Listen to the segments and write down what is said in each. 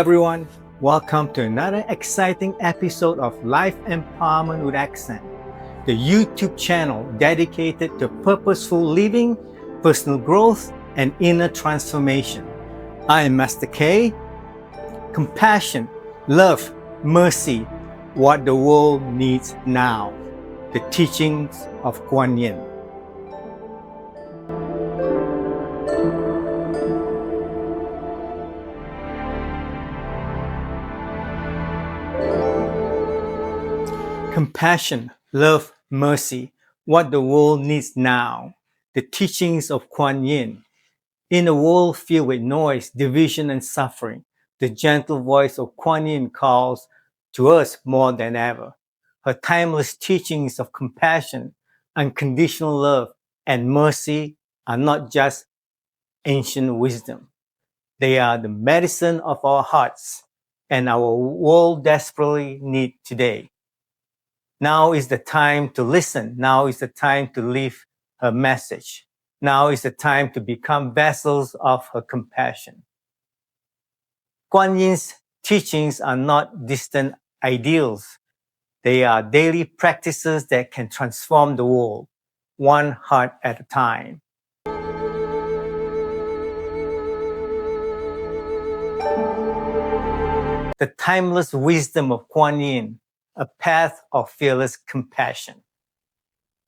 everyone, welcome to another exciting episode of Life Empowerment with Accent, the YouTube channel dedicated to purposeful living, personal growth, and inner transformation. I am Master K. Compassion, love, mercy, what the world needs now. The teachings of Kuan Yin. Compassion, love, mercy, what the world needs now. The teachings of Kuan Yin. In a world filled with noise, division, and suffering, the gentle voice of Kuan Yin calls to us more than ever. Her timeless teachings of compassion, unconditional love, and mercy are not just ancient wisdom. They are the medicine of our hearts and our world desperately needs today. Now is the time to listen. Now is the time to live her message. Now is the time to become vessels of her compassion. Kuan Yin's teachings are not distant ideals. They are daily practices that can transform the world, one heart at a time. The timeless wisdom of Kuan Yin, a path of fearless compassion.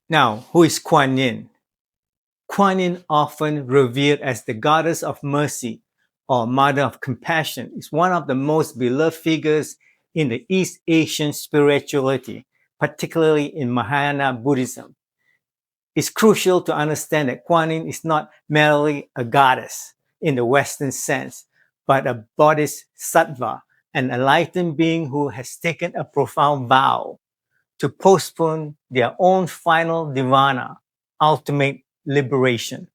Now, who is Kuan Yin? Kuan Yin, often revered as the goddess of mercy or mother of compassion, is one of the most beloved figures in the East Asian spirituality, particularly in Mahayana Buddhism. It's crucial to understand that Kuan Yin is not merely a goddess in the Western sense, but a bodhisattva, an enlightened being who has taken a profound vow to postpone their own final nirvana, ultimate liberation,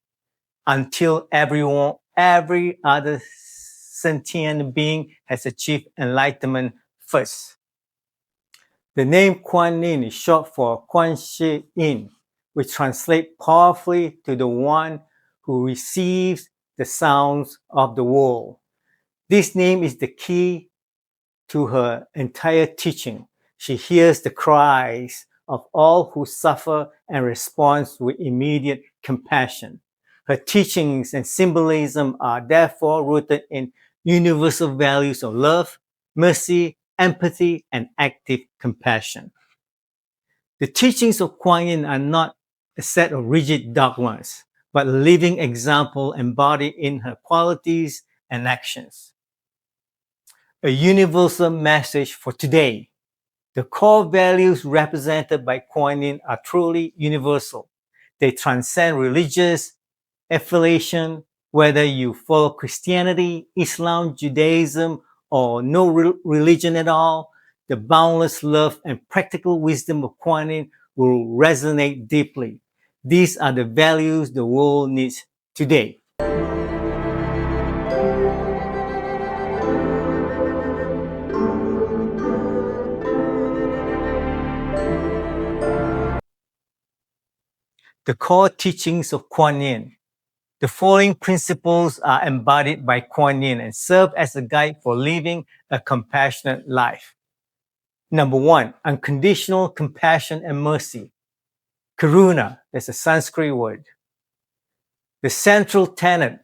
until every other sentient being has achieved enlightenment first. The name Kuan Yin is short for Kuan Shi Yin, which translates powerfully to the one who receives the sounds of the world. This name is the key to her entire teaching. She hears the cries of all who suffer and responds with immediate compassion. Her teachings and symbolism are therefore rooted in universal values of love, mercy, empathy, and active compassion. The teachings of Kuan Yin are not a set of rigid dogmas, but a living example embodied in her qualities and actions. A universal message for today. The core values represented by Kuan Yin are truly universal. They transcend religious affiliation, whether you follow Christianity, Islam, Judaism, or no religion at all. The boundless love and practical wisdom of Kuan Yin will resonate deeply. These are the values the world needs today. The core teachings of Kuan Yin. The following principles are embodied by Kuan Yin and serve as a guide for living a compassionate life. Number 1, unconditional compassion and mercy. Karuna, that's a Sanskrit word. The central tenet,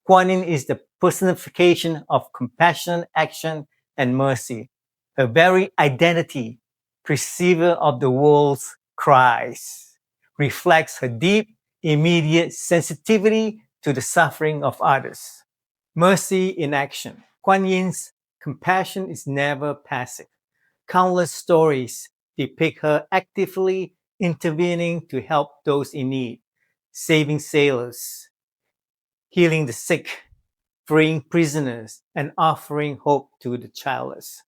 Kuan Yin is the personification of compassion, action, and mercy. Her very identity, perceiver of the world's cries, reflects her deep, immediate sensitivity to the suffering of others. Mercy in action. Kuan Yin's compassion is never passive. Countless stories depict her actively intervening to help those in need, saving sailors, healing the sick, freeing prisoners, and offering hope to the childless.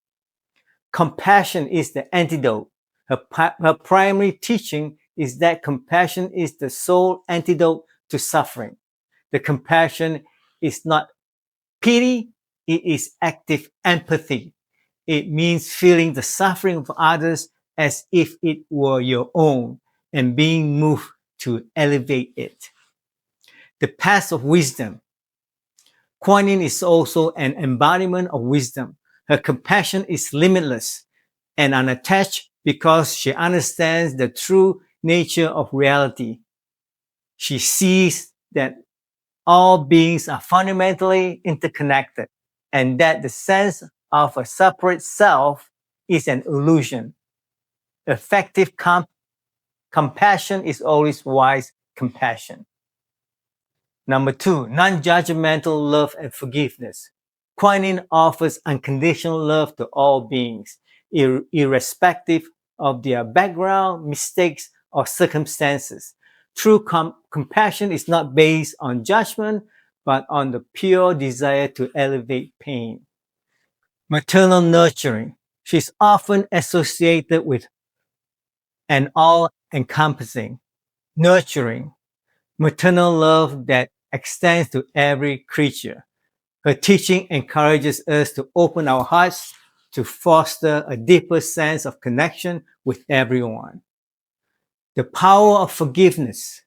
Compassion is the antidote. Her primary teaching is that compassion is the sole antidote to suffering. The compassion is not pity, it is active empathy. It means feeling the suffering of others as if it were your own and being moved to elevate it. The path of wisdom. Kuan Yin is also an embodiment of wisdom. Her compassion is limitless and unattached because she understands the true nature of reality. She sees that all beings are fundamentally interconnected and that the sense of a separate self is an illusion. Effective compassion is always wise compassion. Number two, non-judgmental love and forgiveness. Kuan Yin offers unconditional love to all beings, irrespective of their background, mistakes, or circumstances. True compassion is not based on judgment, but on the pure desire to elevate pain. Maternal nurturing. She's often associated with an all-encompassing, nurturing, maternal love that extends to every creature. Her teaching encourages us to open our hearts to foster a deeper sense of connection with everyone. The power of forgiveness.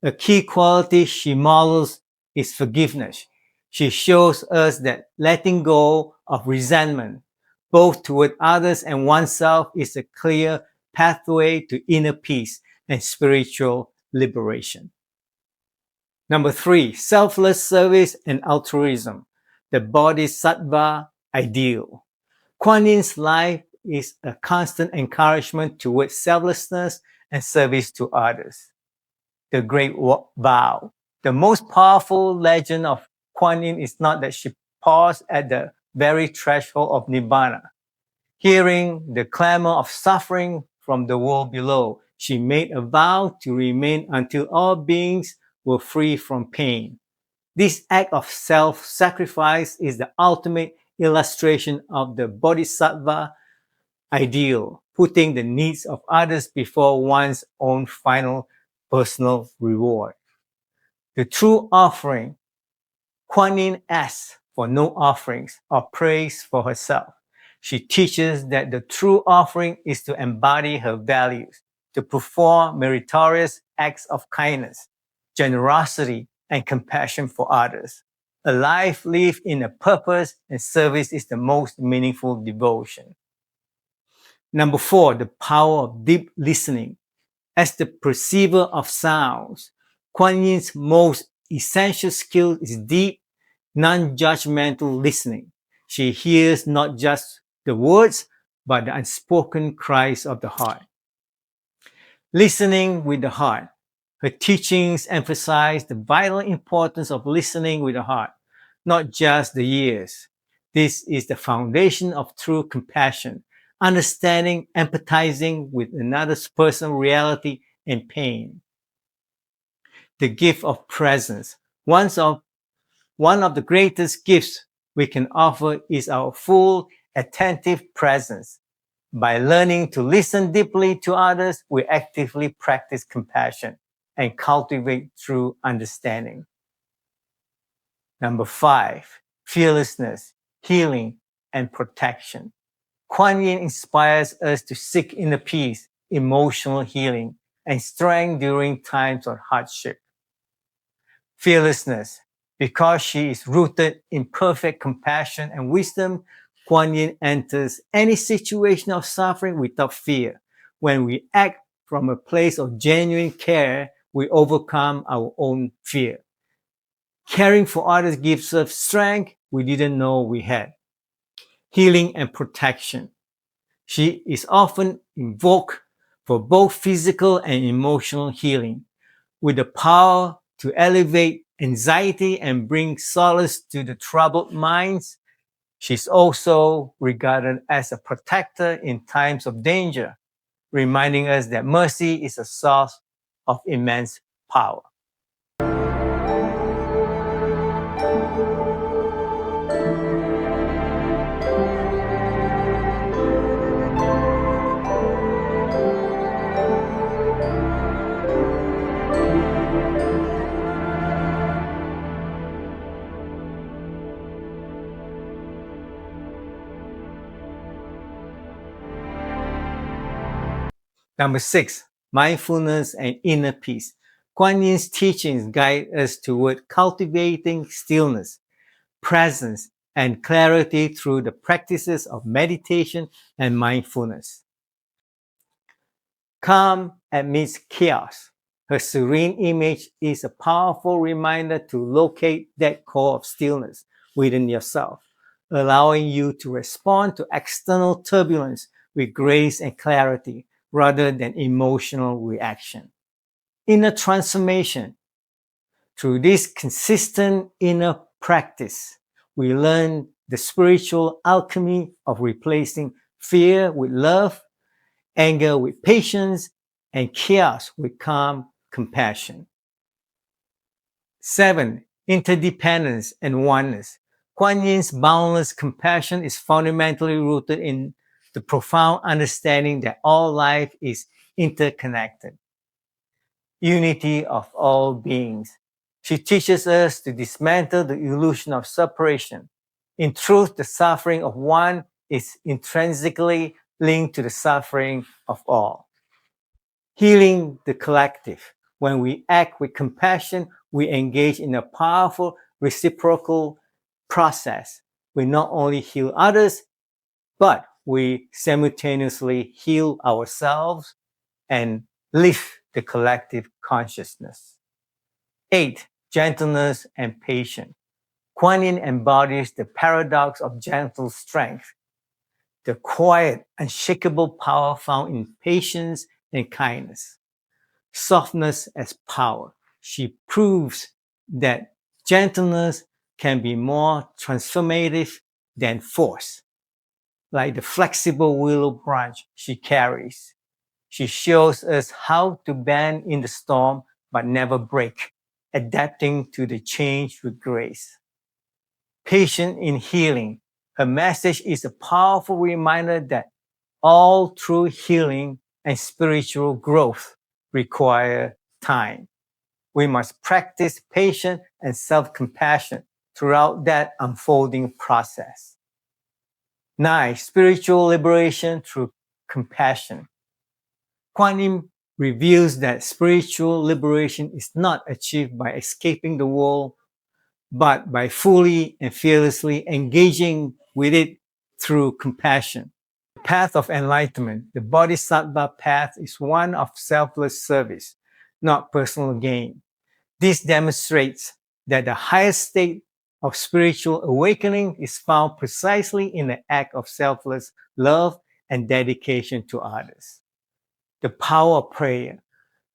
A key quality she models is forgiveness. She shows us that letting go of resentment, both toward others and oneself, is a clear pathway to inner peace and spiritual liberation. Number three, selfless service and altruism, the Bodhisattva ideal. Kuan Yin's life is a constant encouragement towards selflessness and service to others. The Great Vow. The most powerful legend of Kuan Yin is not that she paused at the very threshold of Nibbana. Hearing the clamor of suffering from the world below, she made a vow to remain until all beings were free from pain. This act of self-sacrifice is the ultimate illustration of the Bodhisattva ideal, putting the needs of others before one's own final personal reward. The true offering. Kuan Yin asks for no offerings or praise for herself. She teaches that the true offering is to embody her values, to perform meritorious acts of kindness, generosity, and compassion for others. A life lived in a purpose and service is the most meaningful devotion. Number four, the power of deep listening. As the perceiver of sounds, Kuan Yin's most essential skill is deep, non-judgmental listening. She hears not just the words, but the unspoken cries of the heart. Listening with the heart. Her teachings emphasize the vital importance of listening with the heart, not just the ears. This is the foundation of true compassion, understanding, empathizing with another's personal reality and pain. The gift of presence. One of the greatest gifts we can offer is our full, attentive presence. By learning to listen deeply to others, we actively practice compassion and cultivate true understanding. Number five, fearlessness, healing, and protection. Kuan Yin inspires us to seek inner peace, emotional healing, and strength during times of hardship. Fearlessness. Because she is rooted in perfect compassion and wisdom, Kuan Yin enters any situation of suffering without fear. When we act from a place of genuine care, we overcome our own fear. Caring for others gives us strength we didn't know we had. Healing and protection. She is often invoked for both physical and emotional healing, with the power to elevate anxiety and bring solace to the troubled minds. She's also regarded as a protector in times of danger, reminding us that mercy is a source of immense power. Number six, mindfulness and inner peace. Kuan Yin's teachings guide us toward cultivating stillness, presence, and clarity through the practices of meditation and mindfulness. Calm amidst chaos. Her serene image is a powerful reminder to locate that core of stillness within yourself, allowing you to respond to external turbulence with grace and clarity rather than emotional reaction. Inner transformation. Through this consistent inner practice, we learn the spiritual alchemy of replacing fear with love, anger with patience, and chaos with calm compassion. 7. Interdependence and oneness. Kuan Yin's boundless compassion is fundamentally rooted in the profound understanding that all life is interconnected. Unity of all beings. She teaches us to dismantle the illusion of separation. In truth, the suffering of one is intrinsically linked to the suffering of all. Healing the collective. When we act with compassion, we engage in a powerful reciprocal process. We not only heal others, but we simultaneously heal ourselves and lift the collective consciousness. 8. Gentleness and patience. Kuan Yin embodies the paradox of gentle strength, the quiet, unshakable power found in patience and kindness. Softness as power. She proves that gentleness can be more transformative than force. Like the flexible willow branch she carries, she shows us how to bend in the storm but never break, adapting to the change with grace. Patient in healing. Her message is a powerful reminder that all true healing and spiritual growth require time. We must practice patience and self-compassion throughout that unfolding process. 9. Spiritual liberation through compassion. Kuan Yin reveals that spiritual liberation is not achieved by escaping the world, but by fully and fearlessly engaging with it through compassion. The path of enlightenment, the Bodhisattva path, is one of selfless service, not personal gain. This demonstrates that the highest state of spiritual awakening is found precisely in the act of selfless love and dedication to others. The power of prayer.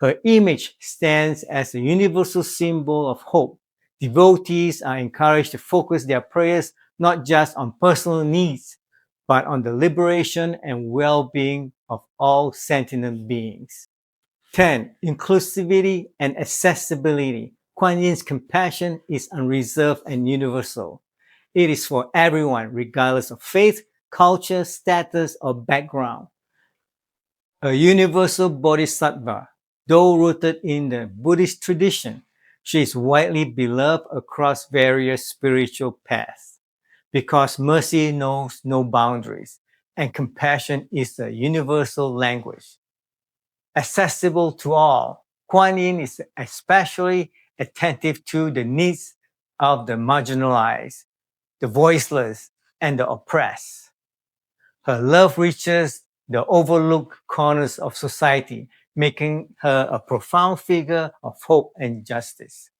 Her image stands as a universal symbol of hope. Devotees are encouraged to focus their prayers not just on personal needs, but on the liberation and well-being of all sentient beings. 10. Inclusivity and accessibility. Kuan Yin's compassion is unreserved and universal. It is for everyone, regardless of faith, culture, status, or background. A universal bodhisattva, though rooted in the Buddhist tradition, she is widely beloved across various spiritual paths because mercy knows no boundaries and compassion is a universal language. Accessible to all, Kuan Yin is especially attentive to the needs of the marginalized, the voiceless, and the oppressed. Her love reaches the overlooked corners of society, making her a profound figure of hope and justice.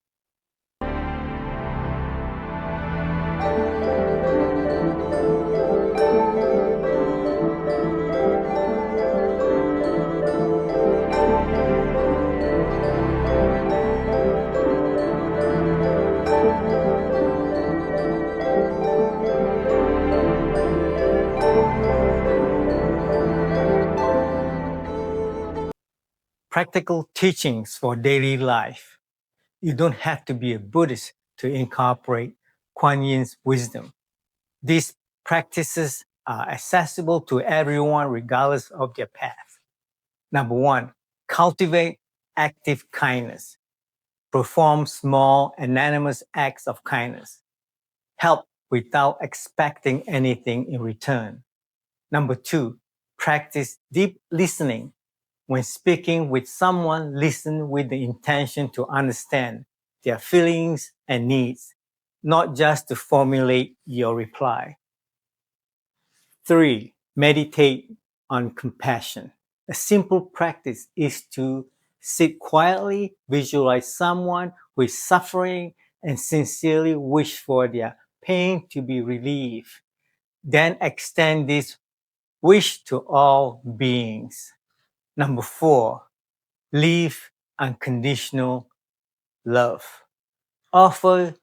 Practical teachings for daily life. You don't have to be a Buddhist to incorporate Kuan Yin's wisdom. These practices are accessible to everyone regardless of their path. Number 1, cultivate active kindness. Perform small, anonymous acts of kindness. Help without expecting anything in return. Number 2, practice deep listening. When speaking with someone, listen with the intention to understand their feelings and needs. not just to formulate your reply. 3. Meditate on compassion. A simple practice is to sit quietly, visualize someone who is suffering, and sincerely wish for their pain to be relieved. Then extend this wish to all beings. Number 4, live unconditional love. Offer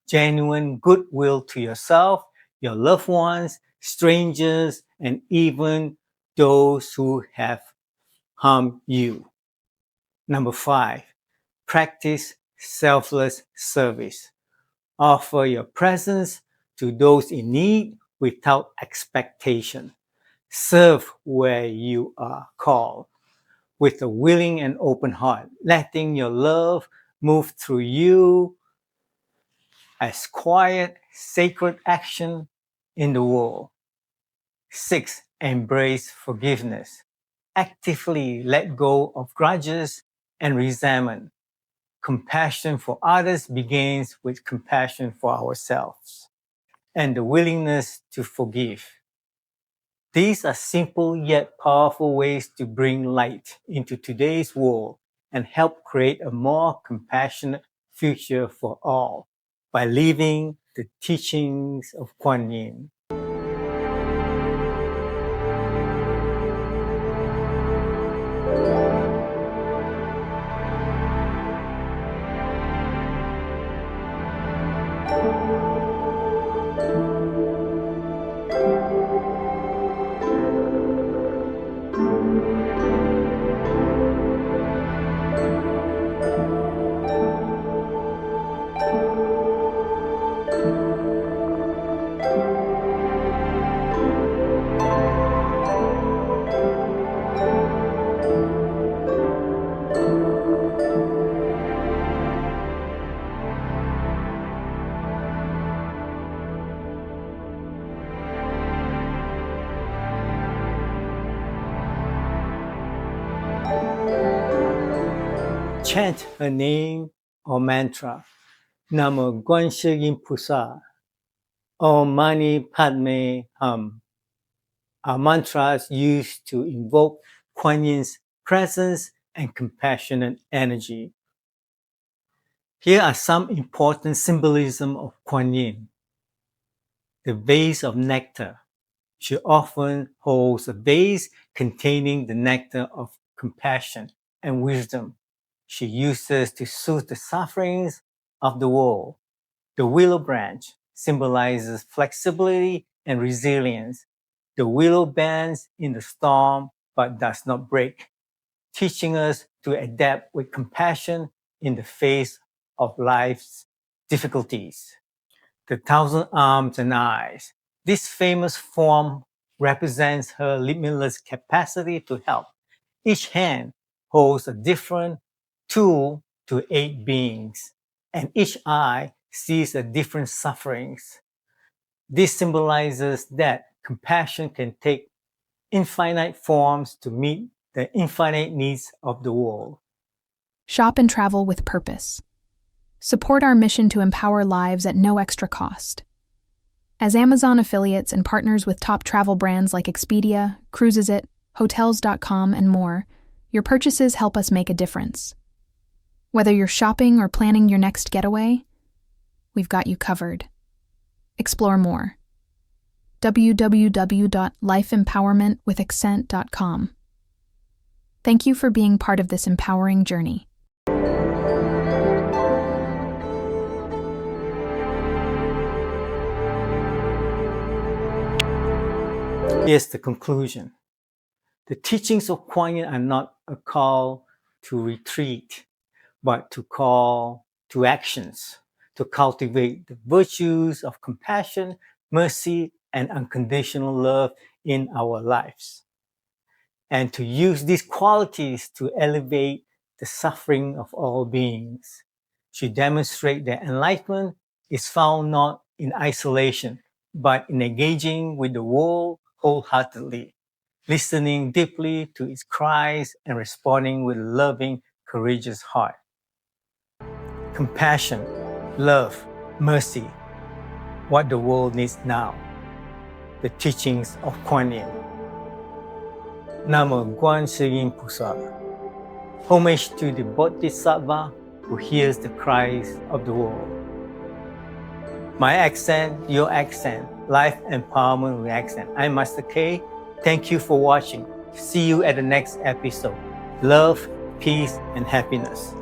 genuine goodwill to yourself, your loved ones, strangers, and even those who have harmed you. Number 5, practice selfless service. Offer your presence to those in need without expectation. Serve where you are called with a willing and open heart, letting your love move through you as quiet, sacred action in the world. 6. Embrace forgiveness. Actively let go of grudges and resentment. Compassion for others begins with compassion for ourselves and the willingness to forgive. These are simple yet powerful ways to bring light into today's world and help create a more compassionate future for all by living the teachings of Kuan Yin. Chant her name or mantra. Namo Guanshi Yin Pusa. Om Mani Padme Hum. Our mantras used to invoke Kuan Yin's presence and compassionate energy. Here are some important symbolism of Kuan Yin. The vase of nectar. She often holds a vase containing the nectar of compassion and wisdom she uses to soothe the sufferings of the world. The willow branch symbolizes flexibility and resilience. The willow bends in the storm but does not break, teaching us to adapt with compassion in the face of life's difficulties. The thousand arms and eyes. This famous form represents her limitless capacity to help. Each hand holds a different tool to aid beings, and each eye sees a different sufferings. This symbolizes that compassion can take infinite forms to meet the infinite needs of the world. Shop and travel with purpose. Support our mission to empower lives at no extra cost. As Amazon affiliates and partners with top travel brands like Expedia, Cruisesit, Hotels.com, and more, your purchases help us make a difference. Whether you're shopping or planning your next getaway, we've got you covered. Explore more. www.lifeempowermentwithaccent.com. Thank you for being part of this empowering journey. Here's the conclusion. The teachings of Kuan Yin are not a call to retreat, but to call to actions, to cultivate the virtues of compassion, mercy, and unconditional love in our lives, and to use these qualities to elevate the suffering of all beings. She demonstrates that enlightenment is found not in isolation, but in engaging with the world wholeheartedly, listening deeply to its cries and responding with a loving, courageous heart. Compassion, love, mercy, what the world needs now, the teachings of Kuan Yin. Namo Guan Yin Pusa. Homage to the Bodhisattva who hears the cries of the world. My accent, your accent, life empowerment with accent. I'm Master K. Thank you for watching. See you at the next episode. Love, peace, and happiness.